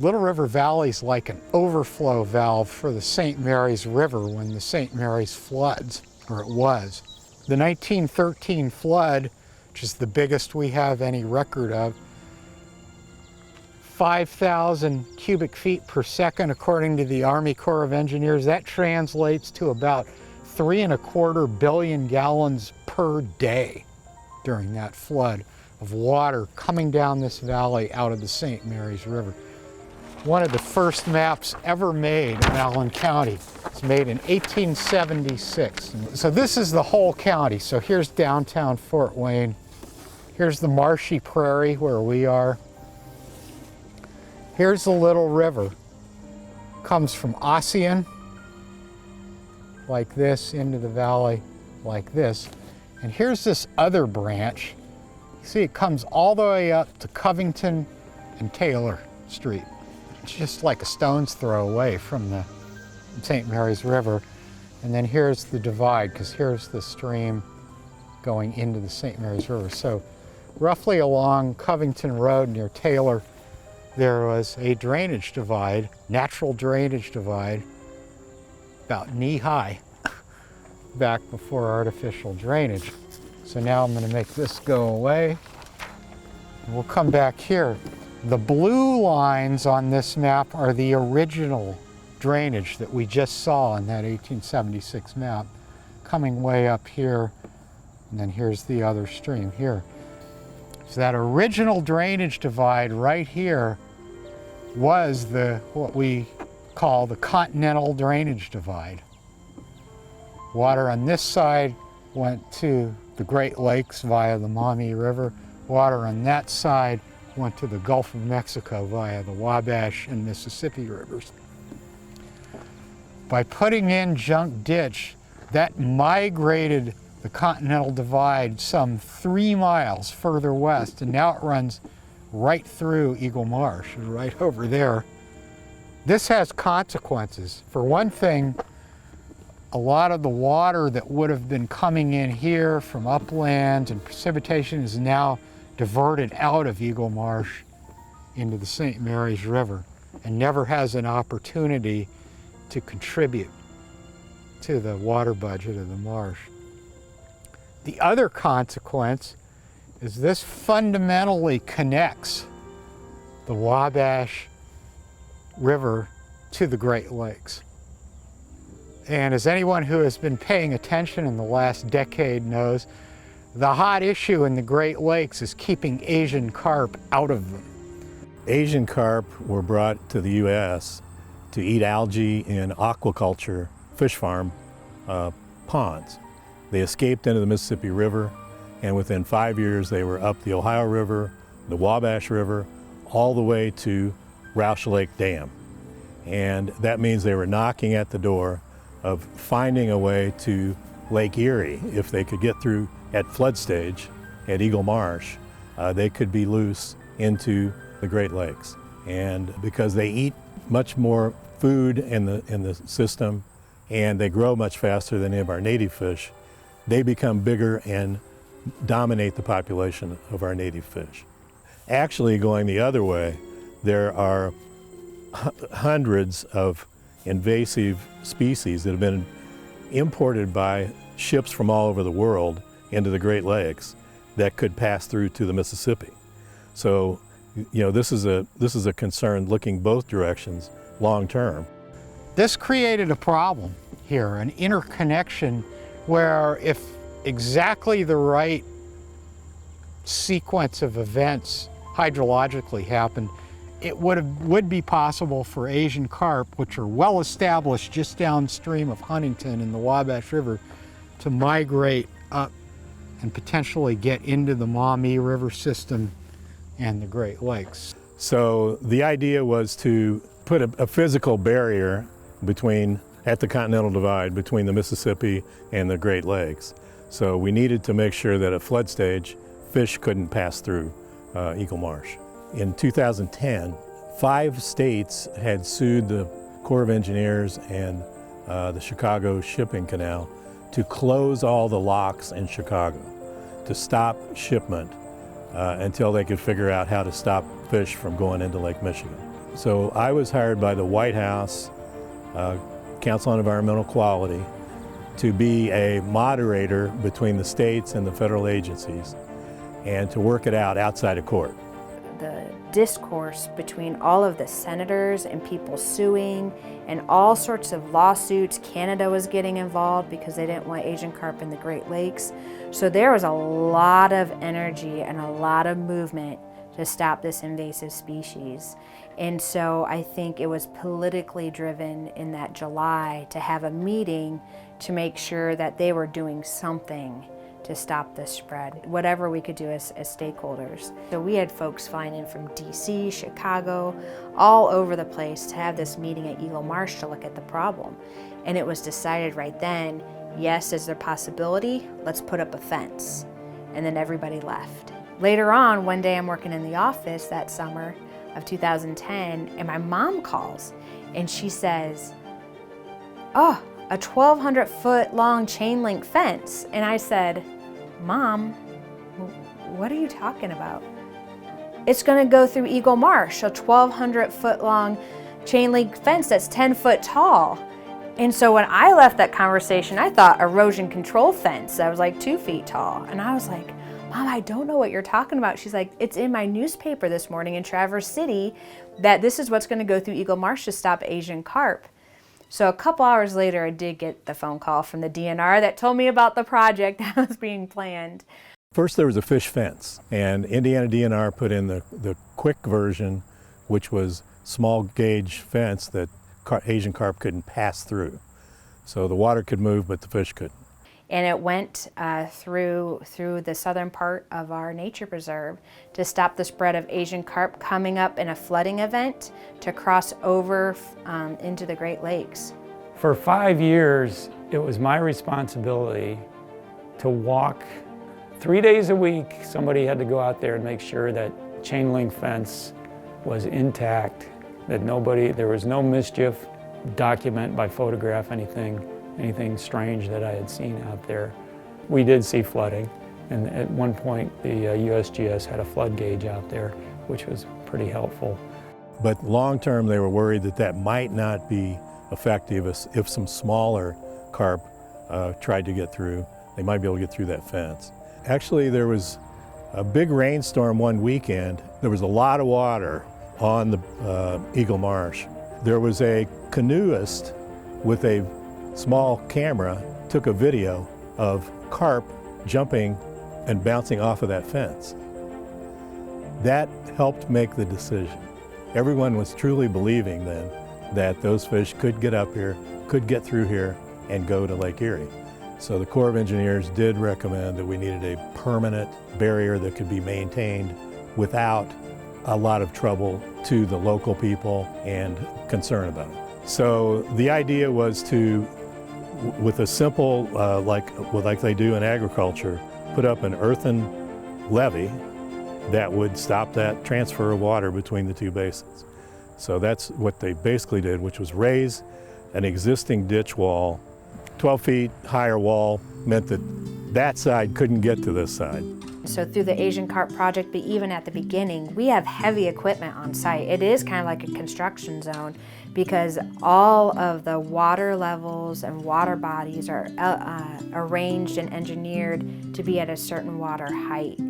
Little River Valley is like an overflow valve for the St. Mary's River when the St. Mary's floods, or it was. The 1913 flood, which is the biggest we have any record of, 5,000 cubic feet per second according to the Army Corps of Engineers. That translates to about 3.25 billion gallons per day during that flood of water coming down this valley out of the St. Mary's River. One of the first maps ever made of Allen County. It's made in 1876. So this is the whole county. So here's downtown Fort Wayne. Here's the marshy prairie where we are. Here's the Little River. Comes from Ossian, like this, into the valley, like this. And here's this other branch. See, it comes all the way up to Covington and Taylor Street. It's just like a stone's throw away from the St. Mary's River. And then here's the divide, because here's the stream going into the St. Mary's River. So roughly along Covington Road near Taylor, there was a drainage divide, natural drainage divide, about knee-high, back before artificial drainage. So now I'm going to make this go away. And we'll come back here. The blue lines on this map are the original drainage that we just saw in that 1876 map, coming way up here, and then here's the other stream here. So that original drainage divide right here was what we call the continental drainage divide. Water on this side went to the Great Lakes via the Maumee River. Water on that side went to the Gulf of Mexico via the Wabash and Mississippi rivers. By putting in Junk Ditch, that migrated the Continental Divide some 3 miles further west, and now it runs right through Eagle Marsh, right over there. This has consequences. For one thing, a lot of the water that would have been coming in here from uplands and precipitation is now diverted out of Eagle Marsh into the St. Mary's River and never has an opportunity to contribute to the water budget of the marsh. The other consequence is this fundamentally connects the Wabash River to the Great Lakes. And as anyone who has been paying attention in the last decade knows, the hot issue in the Great Lakes is keeping Asian carp out of them. Asian carp were brought to the U.S. to eat algae in aquaculture fish farm ponds. They escaped into the Mississippi River, and within 5 years they were up the Ohio River, the Wabash River, all the way to Roush Lake Dam. And that means they were knocking at the door of finding a way to Lake Erie. If they could get through at flood stage at Eagle Marsh, they could be loose into the Great Lakes. And because they eat much more food in the system and they grow much faster than any of our native fish, they become bigger and dominate the population of our native fish. Actually, going the other way, there are hundreds of invasive species that have been imported by ships from all over the world into the Great Lakes that could pass through to the Mississippi. So, you know, this is a concern looking both directions long term. This created a problem here, an interconnection where if exactly the right sequence of events hydrologically happened, it would be possible for Asian carp, which are well established just downstream of Huntington in the Wabash River, to migrate up and potentially get into the Maumee River system and the Great Lakes. So the idea was to put a physical barrier at the Continental Divide between the Mississippi and the Great Lakes. So we needed to make sure that at flood stage, fish couldn't pass through Eagle Marsh. In 2010, 5 states had sued the Corps of Engineers and the Chicago Shipping Canal to close all the locks in Chicago, to stop shipment until they could figure out how to stop fish from going into Lake Michigan. So I was hired by the White House Council on Environmental Quality to be a moderator between the states and the federal agencies and to work it out outside of court. The discourse between all of the senators and people suing and all sorts of lawsuits. Canada was getting involved because they didn't want Asian carp in the Great Lakes. So there was a lot of energy and a lot of movement to stop this invasive species. And so I think it was politically driven in that July to have a meeting to make sure that they were doing something to stop this spread, whatever we could do as stakeholders. So we had folks flying in from DC, Chicago, all over the place to have this meeting at Eagle Marsh to look at the problem. And it was decided right then, yes, is there a possibility? Let's put up a fence. And then everybody left. Later on, one day I'm working in the office that summer of 2010, and my mom calls, and she says, oh, a 1,200-foot long chain link fence. And I said, Mom, what are you talking about? It's gonna go through Eagle Marsh, a 1,200-foot long chain link fence that's 10 foot tall. And so when I left that conversation, I thought erosion control fence that was like 2 feet tall. And I was like, Mom, I don't know what you're talking about. She's like, it's in my newspaper this morning in Traverse City that this is what's gonna go through Eagle Marsh to stop Asian carp. So a couple hours later, I did get the phone call from the DNR that told me about the project that was being planned. First there was a fish fence, and Indiana DNR put in the quick version, which was small gauge fence that Asian carp couldn't pass through. So the water could move, but the fish couldn't. And it went through the southern part of our nature preserve to stop the spread of Asian carp coming up in a flooding event to cross over into the Great Lakes. For 5 years, it was my responsibility to walk 3 days a week. Somebody had to go out there and make sure that chain link fence was intact, that there was no mischief, document by photograph anything strange that I had seen out there. We did see flooding, and at one point the USGS had a flood gauge out there, which was pretty helpful. But long term they were worried that might not be effective if some smaller carp tried to get through. They might be able to get through that fence. Actually, there was a big rainstorm one weekend. There was a lot of water on the Eagle Marsh. There was a canoeist with a small camera, took a video of carp jumping and bouncing off of that fence. That helped make the decision. Everyone was truly believing then that those fish could get up here, could get through here, and go to Lake Erie. So the Corps of Engineers did recommend that we needed a permanent barrier that could be maintained without a lot of trouble to the local people and concern about it. So the idea was to, with a simple, like they do in agriculture, put up an earthen levee that would stop that transfer of water between the two basins. So that's what they basically did, which was raise an existing ditch wall. 12 feet higher wall meant that that side couldn't get to this side. So through the Asian Carp project, but even at the beginning, we have heavy equipment on site. It is kind of like a construction zone because all of the water levels and water bodies are arranged and engineered to be at a certain water height.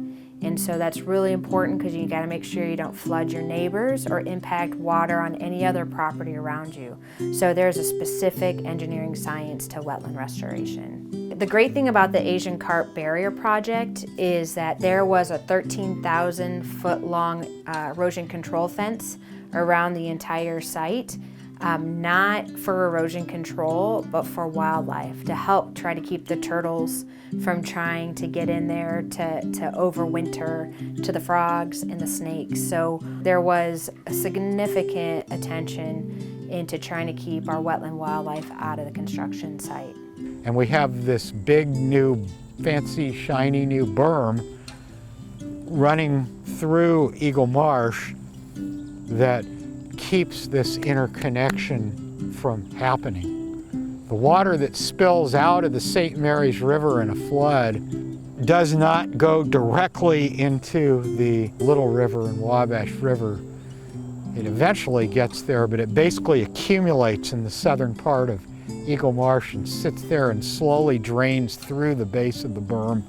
And so that's really important because you got to make sure you don't flood your neighbors or impact water on any other property around you. So there's a specific engineering science to wetland restoration. The great thing about the Asian Carp Barrier Project is that there was a 13,000 foot long erosion control fence around the entire site. Not for erosion control, but for wildlife, to help try to keep the turtles from trying to get in there to overwinter, to the frogs and the snakes. So there was a significant attention into trying to keep our wetland wildlife out of the construction site. And we have this big new, fancy, shiny new berm running through Eagle Marsh that keeps this interconnection from happening. The water that spills out of the St. Mary's River in a flood does not go directly into the Little River and Wabash River It eventually gets there, but it basically accumulates in the southern part of Eagle Marsh and sits there and slowly drains through the base of the berm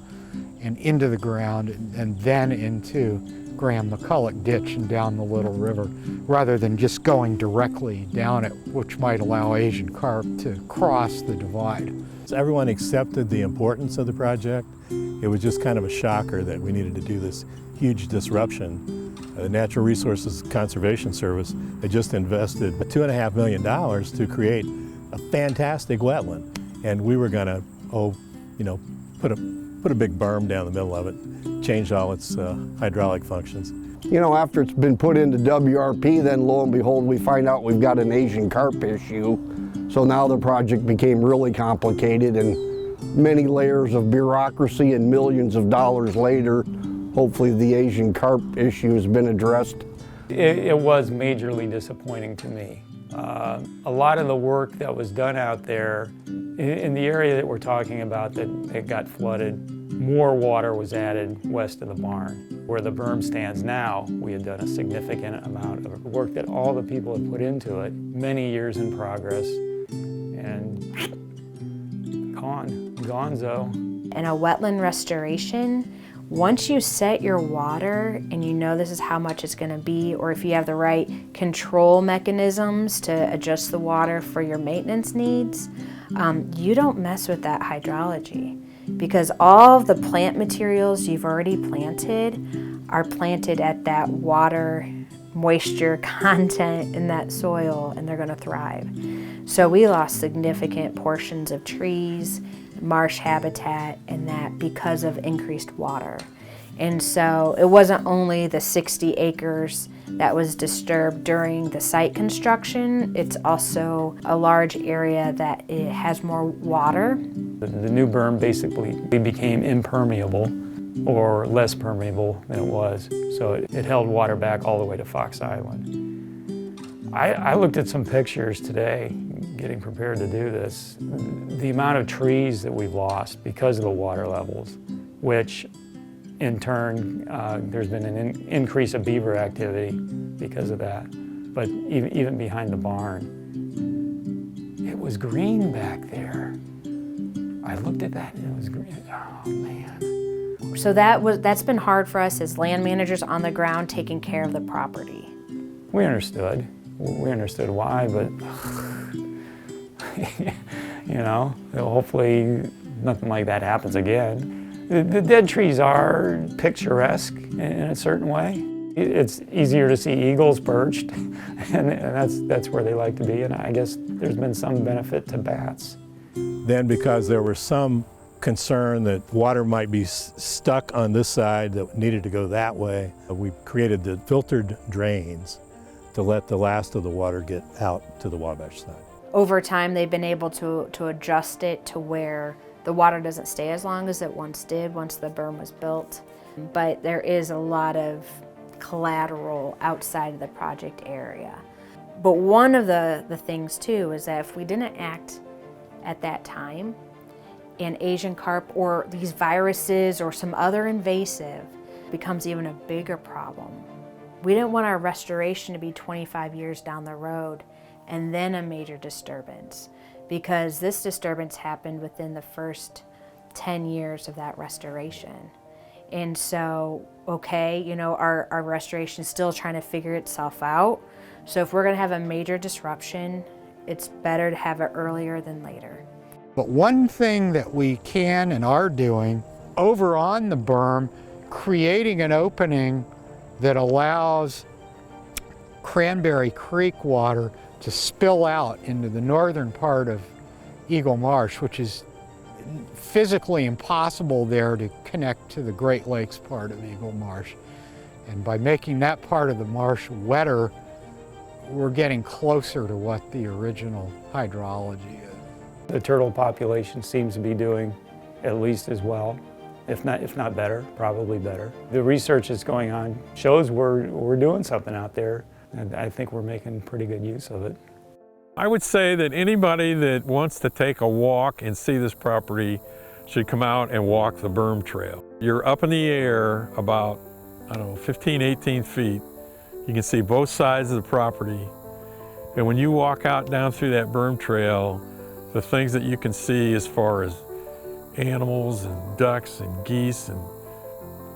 and into the ground and then into Graham McCulloch Ditch and down the Little River, rather than just going directly down it, which might allow Asian carp to cross the divide. So everyone accepted the importance of the project. It was just kind of a shocker that we needed to do this huge disruption. The Natural Resources Conservation Service had just invested $2.5 million to create a fantastic wetland, and we were going to, put a big berm down the middle of it, change all its hydraulic functions. You know, after it's been put into WRP, then lo and behold, we find out we've got an Asian carp issue. So now the project became really complicated, and many layers of bureaucracy, and millions of dollars later, hopefully the Asian carp issue has been addressed. It was majorly disappointing to me. A lot of the work that was done out there, in the area that we're talking about that it got flooded, more water was added west of the barn. Where the berm stands now, we had done a significant amount of work that all the people had put into it, many years in progress, and gonzo. In a wetland restoration, once you set your water and you know this is how much it's going to be, or if you have the right control mechanisms to adjust the water for your maintenance needs, you don't mess with that hydrology, because all of the plant materials you've already planted are planted at that water moisture content in that soil, and they're going to thrive. So we lost significant portions of trees, marsh habitat, and that because of increased water. And so it wasn't only the 60 acres that was disturbed during the site construction, it's also a large area that it has more water. The new berm basically became impermeable, or less permeable than it was. So it held water back all the way to Fox Island. I looked at some pictures today, getting prepared to do this. The amount of trees that we've lost because of the water levels, which in turn, there's been an increase of beaver activity because of that. But even behind the barn, it was green back there. I looked at that and it was green. Oh man. So that's been hard for us as land managers on the ground taking care of the property. We understood. We understood why, but hopefully nothing like that happens again. The dead trees are picturesque in a certain way. It's easier to see eagles perched, and that's where they like to be, and I guess there's been some benefit to bats. Then because there was some concern that water might be stuck on this side that needed to go that way, we created the filtered drains to let the last of the water get out to the Wabash side. Over time, they've been able to adjust it to where the water doesn't stay as long as it once did once the berm was built. But there is a lot of collateral outside of the project area. But one of the things too is that if we didn't act at that time, and Asian carp or these viruses or some other invasive becomes even a bigger problem. We didn't want our restoration to be 25 years down the road and then a major disturbance, because this disturbance happened within the first 10 years of that restoration. And so, our restoration is still trying to figure itself out. So if we're gonna have a major disruption, it's better to have it earlier than later. But one thing that we can and are doing over on the berm, creating an opening that allows Cranberry Creek water to spill out into the northern part of Eagle Marsh, which is physically impossible there to connect to the Great Lakes part of Eagle Marsh. And by making that part of the marsh wetter, we're getting closer to what the original hydrology is. The turtle population seems to be doing at least as well, if not better, probably better. The research that's going on shows we're doing something out there, and I think we're making pretty good use of it. I would say that anybody that wants to take a walk and see this property should come out and walk the berm trail. You're up in the air about, 15, 18 feet. You can see both sides of the property. And when you walk out down through that berm trail, the things that you can see as far as animals and ducks and geese and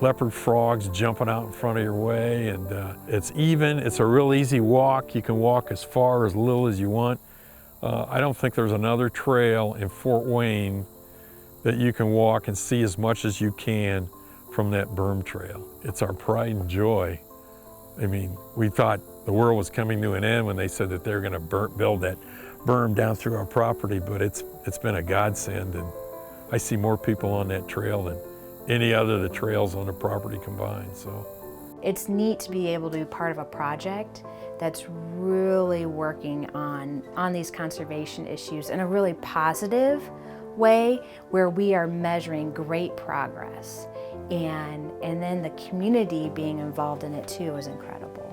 leopard frogs jumping out in front of your way, and it's even, it's a real easy walk. You can walk as far or as little as you want. I don't think there's another trail in Fort Wayne that you can walk and see as much as you can from that berm trail. It's our pride and joy. I mean, we thought the world was coming to an end when they said that they're going to build that berm down through our property, but it's been a godsend, and I see more people on that trail than any other of the trails on the property combined. So it's neat to be able to be part of a project that's really working on these conservation issues in a really positive way, where we are measuring great progress, and then the community being involved in it too is incredible.